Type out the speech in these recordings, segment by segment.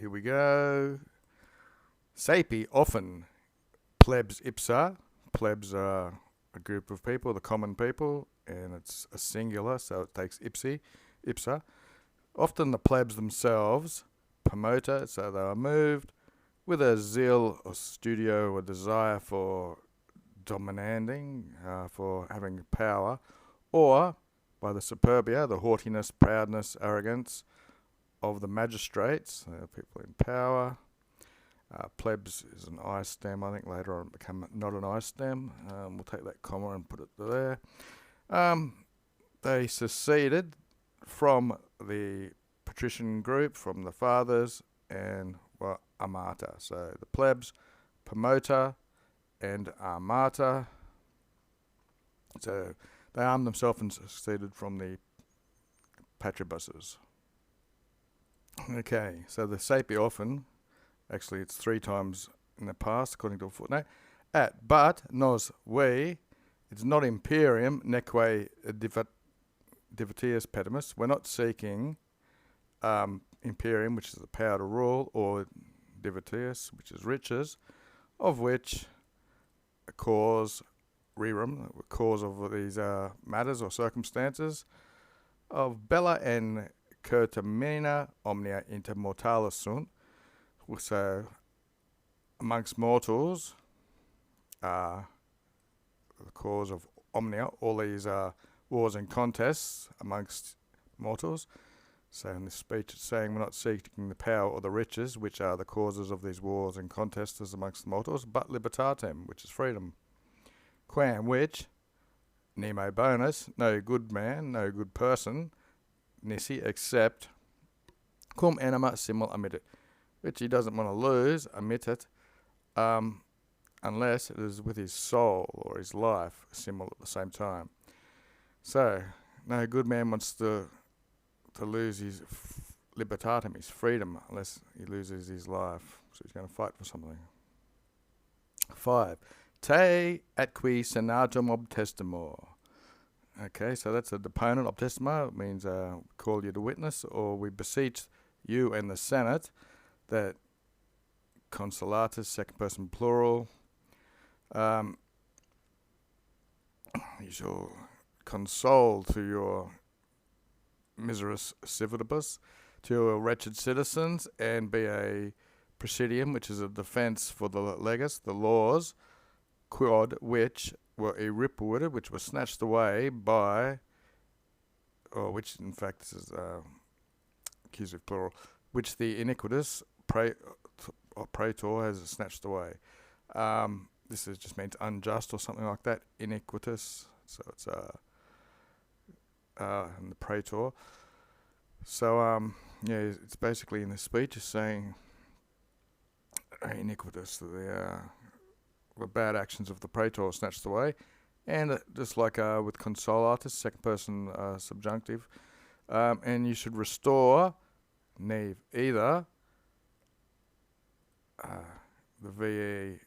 here we go. Sapi often, plebs ipsa. Plebs are a group of people, the common people, and it's a singular, so it takes ipsa. Often the plebs themselves, promoter, so they are moved with a zeal or studio or desire for dominating, for having power, or by the superbia, the haughtiness, proudness, arrogance of the magistrates, people in power. Plebs is an I stem. I think later on it become not an I stem. We'll take that comma and put it there. They seceded from the patrician group, from the fathers, and were armata. So the plebs, promoter, and armata. So they armed themselves and seceded from the patribuses. Okay, so the sapi often, actually it's 3 times in the past according to a footnote, but nos we, it's not imperium neque divitius petimus. We're not seeking imperium, which is the power to rule, or divitius, which is riches, of which a cause, rerum, the cause of these matters or circumstances, of bella and certamina omnia inter mortalis sunt. So amongst mortals, the cause of omnia, all these wars and contests amongst mortals. So in this speech it's saying we're not seeking the power or the riches, which are the causes of these wars and contests amongst the mortals, but libertatem, which is freedom. Quam, which, nemo bonus, no good man, no good person, nisi, except, cum anima simul omittit, which he doesn't want to lose, omittit, unless it is with his soul or his life, simul at the same time. So, no good man wants to lose his libertatem, his freedom, unless he loses his life. So he's going to fight for something. 5. Te atqui senatum obtestimor. Okay, so that's a deponent. Obtestimor. It means call you to witness, or we beseech you and the Senate that consolatus, second person plural, you shall console to your miseris civitibus, to your wretched citizens, and be a presidium, which is a defence for the legis, the laws, quod, which were irreputed, which were snatched away by, or which in fact this is accusative plural, which the iniquitous praetor has snatched away. This just means unjust or something like that, iniquitous, so it's in the praetor. So it's basically in the speech is saying iniquitous, the bad actions of the praetor snatched away, and just like with consolatus, second person subjunctive, and you should restore neve either. The VE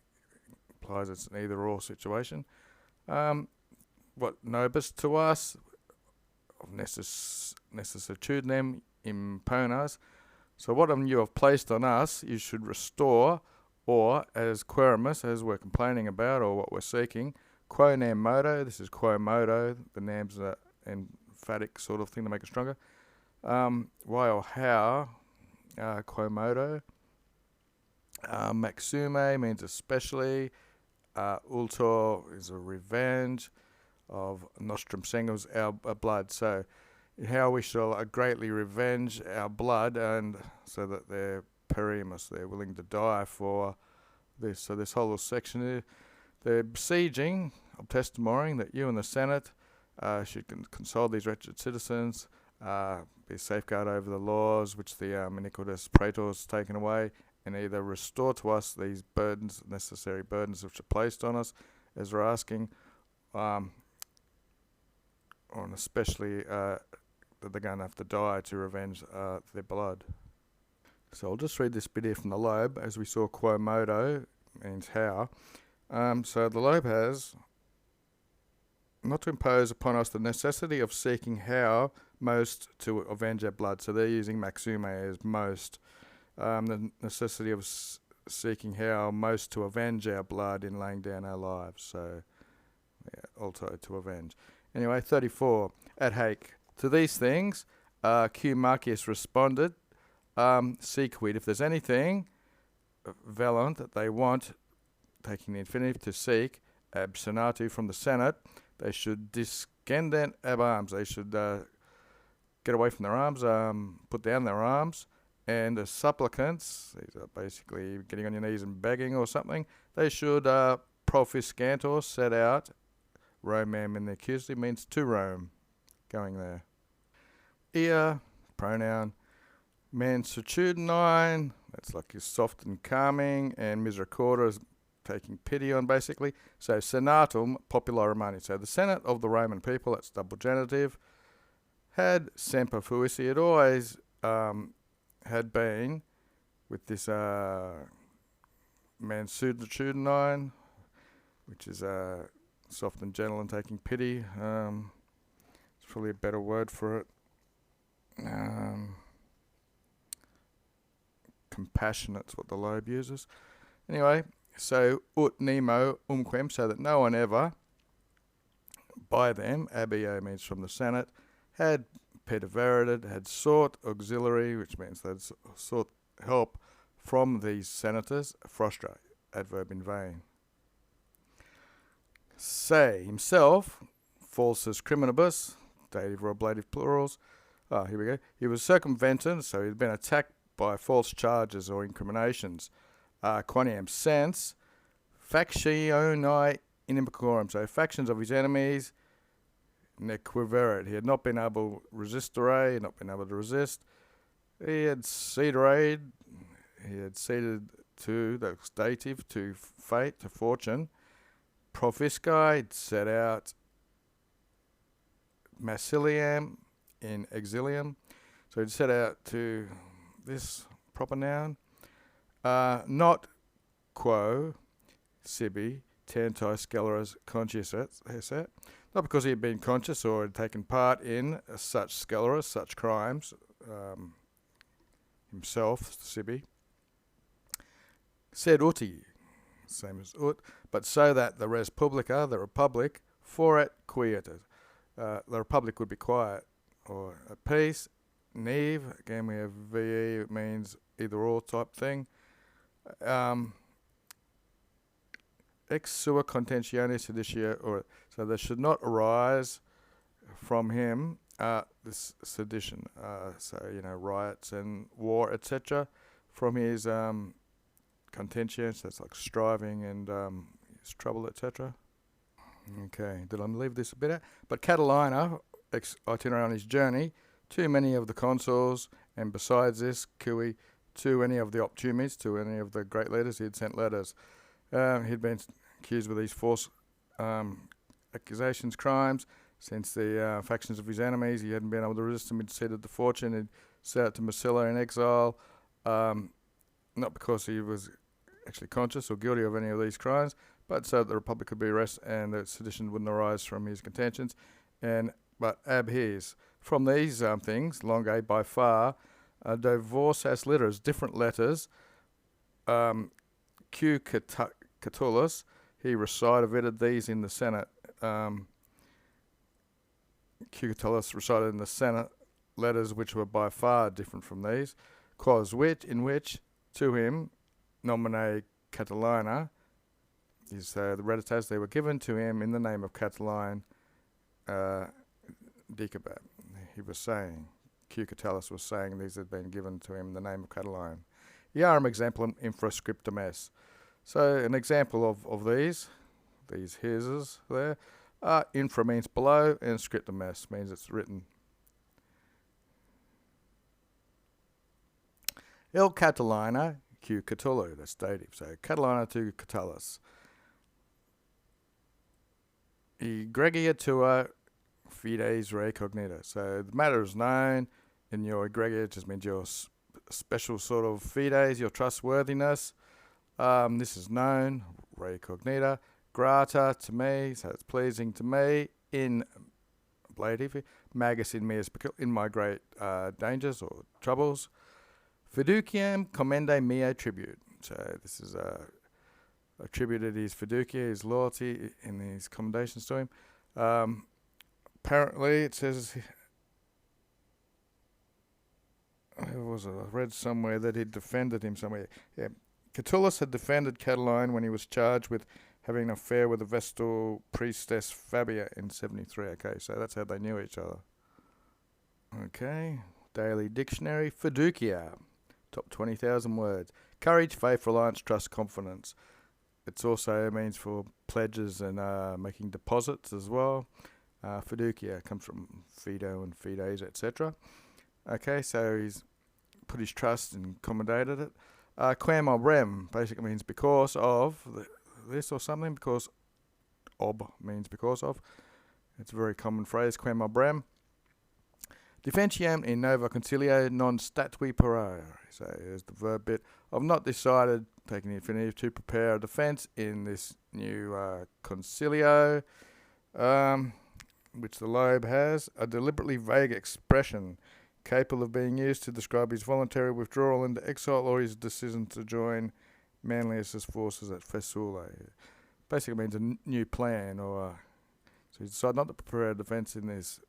implies it's an either or situation. What nobis to us, of necessitudinem imponas. So what you have placed on us, you should restore, or as queremus, as we're complaining about, or what we're seeking, quo nam modo. This is quo modo. The nam's an emphatic sort of thing to make it stronger. Why or how? Quo modo. Maxume means especially. Ultor is a revenge of nostrum sanguis, our blood. So how we shall greatly revenge our blood, and so that they're perimus, they're willing to die for this. So this whole section, they're besieging, obtestimoring that you and the Senate should console these wretched citizens, be a safeguard over the laws which the iniquitous praetor has taken away, and either restore to us these burdens, necessary burdens which are placed on us, as we're asking, and especially that they're going to have to die to revenge their blood. So I'll just read this bit here from the Lobe. As we saw, quo modo means how. So the Lobe has, not to impose upon us the necessity of seeking how most to avenge our blood. So they're using maxume as most, the necessity of seeking how most to avenge our blood in laying down our lives. So, yeah, also to avenge. Anyway, 34. At Hake. To these things, Q Marcius responded, seek quid, if there's anything valent that they want, taking the infinitive to seek, ab senatu from the Senate, they should discendent ab arms. They should get away from their arms, put down their arms, and as supplicants, these are basically getting on your knees and begging or something, they should profiscantor, set out, Romam in the accusative means to Rome, going there. Ear, pronoun, mansitudinine, that's like you're soft and calming, and misericordia is taking pity on, basically. So senatum populi Romani, so the Senate of the Roman people, that's double genitive, had semper fuisi, it always had been with this mansitudinine, which is soft and gentle and taking pity. It's probably a better word for it. Compassionate's what the Loeb uses. Anyway, so ut nemo umquem, so that no one ever by them, abio means from the Senate, had persevered, had sought auxiliary, which means they'd sought help from these senators, frustra, adverb in vain. Say himself, falsus criminibus, dative or ablative plurals. Here we go. He was circumvented, so he'd been attacked by false charges or incriminations. Quoniam sense, factionae inimicorum, so factions of his enemies, nequiverit. He had not been able to resistere, he had not been able to resist. He had cederated, he had ceded to, that's dative, to fate, to fortune. Profisci, set out. Massiliam in exilium. So he'd set out to this proper noun. Not quo sibi tantai sceleras consciuset. Not because he had been conscious or had taken part in such sceleras, such crimes, himself, sibi. Sed uti, same as ut, but so that the res publica, the republic, foret quietus. The republic would be quiet or at peace. Neve, again we have VE, it means either or type thing. Ex sua contentione seditia, or so there should not arise from him this sedition, so riots and war, etc. From his contention, so that's like striving and his trouble, etc. Okay, did I leave this a bit out? But Catilinae, itinerary on his journey, to many of the consuls, and besides this, Cui, to any of the optumes, to any of the great leaders, he had sent letters. He'd been accused with these false accusations, crimes, since the factions of his enemies. He hadn't been able to resist them. He'd ceded the fortune. He'd set out to Massilia in exile, not because he was actually conscious or guilty of any of these crimes, but so that the republic could be arrested and the sedition wouldn't arise from his contentions. But ab his. From these things, longe by far, divorces letters, different letters, Q Catullus, he recited these in the Senate. Q Catullus recited in the Senate letters which were by far different from these, in which to him, nomine Catilina, is the reditas, they were given to him in the name of Catiline Dicabat. He was saying, Q Catullus was saying these had been given to him in the name of Catiline. Iarum exemplum infrascriptum es. So an example of these his there, infra means below, and scriptum es means it's written. Il Catilina Q Catullu, that's dative. So Catilina to Catullus. Egregia tua fides re cognita. So the matter is known in your egregia, just means your special sort of fides, your trustworthiness. This is known, re cognita. Grata to me, so it's pleasing to me. In ablative, magus in me is in my great dangers or troubles. Fiduciam commende meo tribute. So this is attributed his fiducia, his loyalty, in his commendations to him. Apparently, it says, where was it? I read somewhere that he'd defended him somewhere. Yeah, Catullus had defended Catilinae when he was charged with having an affair with the Vestal priestess Fabia in 73. Okay, so that's how they knew each other. Okay, Daily Dictionary. Fiducia, top 20,000 words. Courage, faith, reliance, trust, confidence. It's also means for pledges and making deposits as well. Fiducia comes from fido and fides, etc. Okay, so he's put his trust and accommodated it. Quam ob rem basically means because of this or something, because ob means because of. It's a very common phrase, quam ob rem. Defentiam in nova concilio non statui parare. So here's the verb bit. I've not decided, taking the infinitive, to prepare a defence in this new concilio, which the Loeb has. A deliberately vague expression capable of being used to describe his voluntary withdrawal into exile or his decision to join Manlius's forces at Faesulae. Basically means a new plan, or so he decided not to prepare a defence in this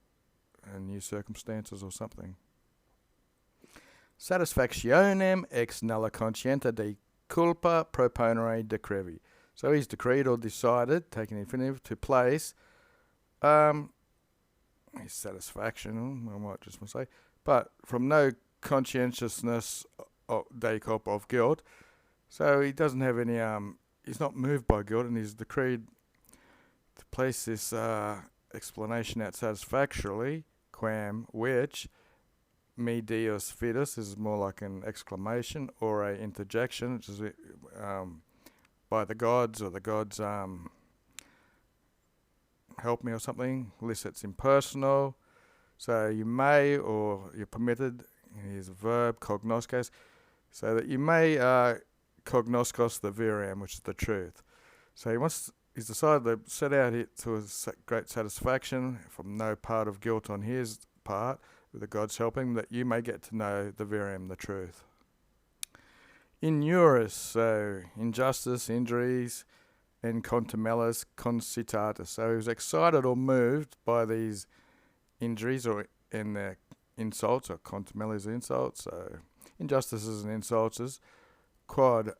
new circumstances or something. Satisfactionem ex nulla conscientia de culpa proponere decrevi. So he's decreed or decided, taking the infinitive, to place his satisfaction, I might just want to say, but from no conscientiousness de culpa of guilt. So he doesn't have any, he's not moved by guilt, and he's decreed to place this explanation out satisfactorily, quam, which me deus fidus is more like an exclamation or a interjection, which is by the gods, or the gods help me or something. Unless it's impersonal. So you may, or you're permitted, here's a verb, cognoscos, so that you may cognoscos the viriam, which is the truth. So he's decided to set out it to a great satisfaction from no part of guilt on his part, with the gods helping, that you may get to know the viriam, the truth. Inuris, so injustice, injuries, and contumellis concitatus. So he was excited or moved by these injuries or in their insults, or contumellis insults. So injustices and insults, quod,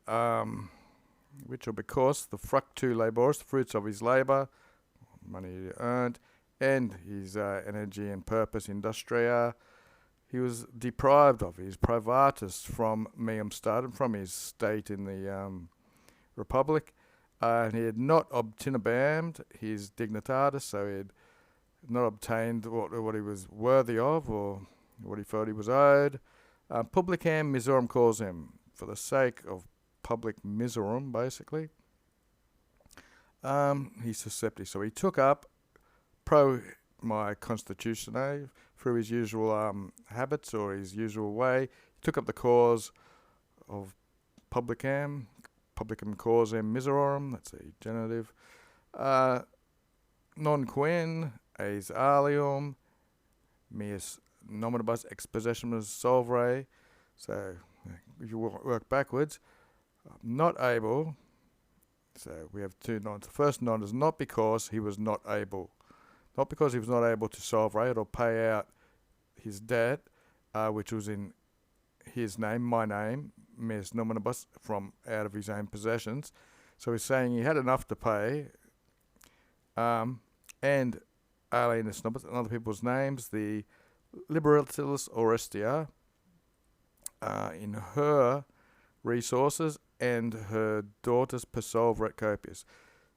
which or because the fructu laboris, the fruits of his labour, money he earned, and his energy and purpose, industria, he was deprived of, his privatus from meum statum, from his state in the Republic, and he had not obtinebammed his dignitatis, so he had not obtained what he was worthy of, or what he felt he was owed. Publicam miserum causam, for the sake of public miserum, basically. He's susceptible, so he took up pro my constitutione through his usual habits or his usual way. He took up the cause of publicam causam miserorum, that's a genitive. Non quin eis alium meus nominibus expossessionis solvere. So if you work backwards, not able. So we have two nons. The first non is not because he was not able. Not because he was not able to solvere or pay out his debt, which was in his name, my name, meus nominibus, from out of his own possessions. So he's saying he had enough to pay, and alienus nobis, and other people's names, the liberatilis Orestia, in her resources, and her daughters per solvere copius.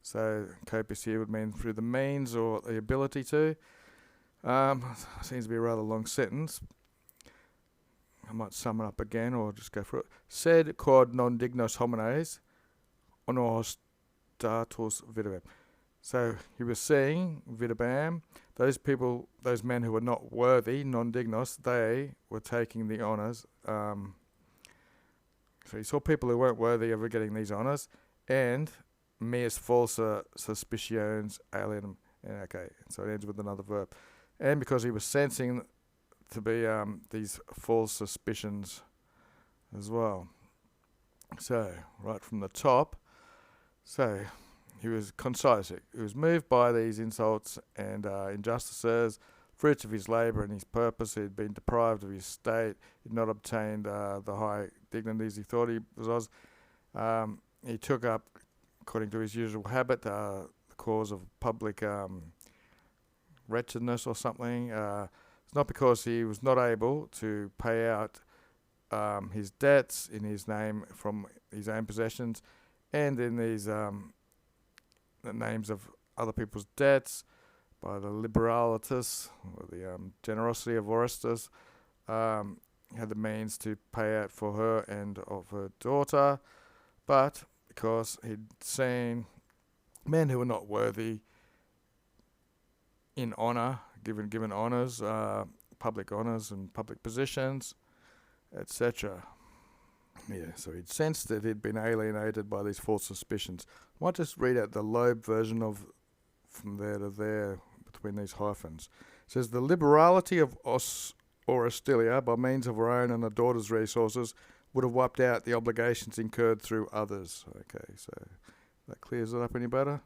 So copius here would mean through the means or the ability to. Seems to be a rather long sentence. I might sum it up again or just go through it. Sed quod non dignos homines honor hostatus videbam. So he was saying, videbam, those people, those men who were not worthy, non dignos, they were taking the honours. So he saw people who weren't worthy of getting these honours, and meus falsa suspicions alienum. Okay, so it ends with another verb. And because he was sensing to be these false suspicions as well. So, right from the top, so he was concise. He was moved by these insults and injustices, fruits of his labour and his purpose. He had been deprived of his state. He had not obtained the high dignities he thought he was. He took up, according to his usual habit, the cause of public wretchedness or something. It's not because he was not able to pay out his debts in his name from his own possessions and in these the names of other people's debts by the liberalitas or the generosity of Orestes. Had the means to pay out for her and of her daughter, but because he'd seen men who were not worthy in honour, given honours, public honours and public positions, etc. Yeah, so he'd sensed that he'd been alienated by these false suspicions. I might just read out the Loeb version of from there to there between these hyphens. It says, the liberality of Orestilia by means of her own and her daughter's resources would have wiped out the obligations incurred through others. Okay, so that clears it up any better.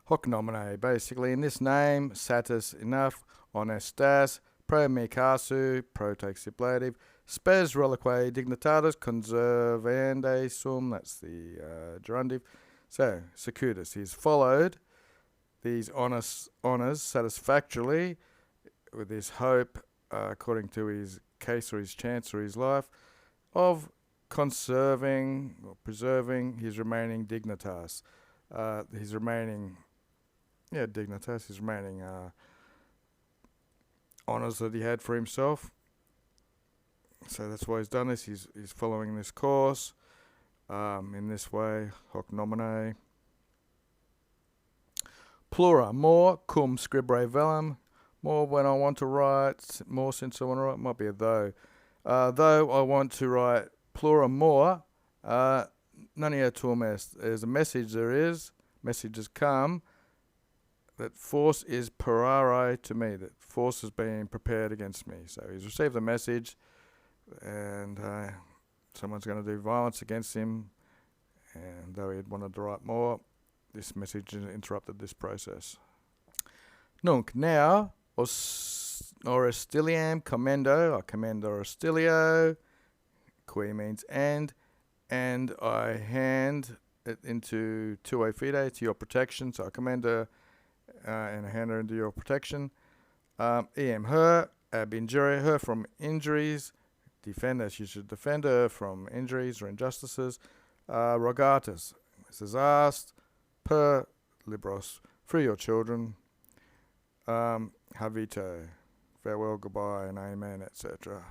Hoc nomine, basically in this name, satis enough, honestas, pro me casu, pro takes ablative, spes relique dignitatis conservande sum, that's the gerundive. So, Secundus, he's followed these honours satisfactorily with his hope, according to his case or his chance or his life, of conserving or preserving his remaining dignitas, his remaining honours that he had for himself. So that's why he's done this. He's following this course in this way. Hoc nomine. Plura, more, cum scribre vellum. More when I want to write, more since I want to write, might be a though. Though I want to write plura more, nonnia tuum est. There's a message messages come, that force is parare to me, that force is being prepared against me. So he's received a message, and someone's going to do violence against him, and though he'd wanted to write more, this message interrupted this process. Nunc, now, Orestiliam commendo, I commend Orestilio, qui means and I hand it into tue fide, to your protection, so I commend her and I hand her into your protection. Eam, her, ab injuria, her from injuries, defend us, you should defend her from injuries or injustices. Rogatus, this is asked, per libros, free your children. Havito, farewell, goodbye, and amen, etc.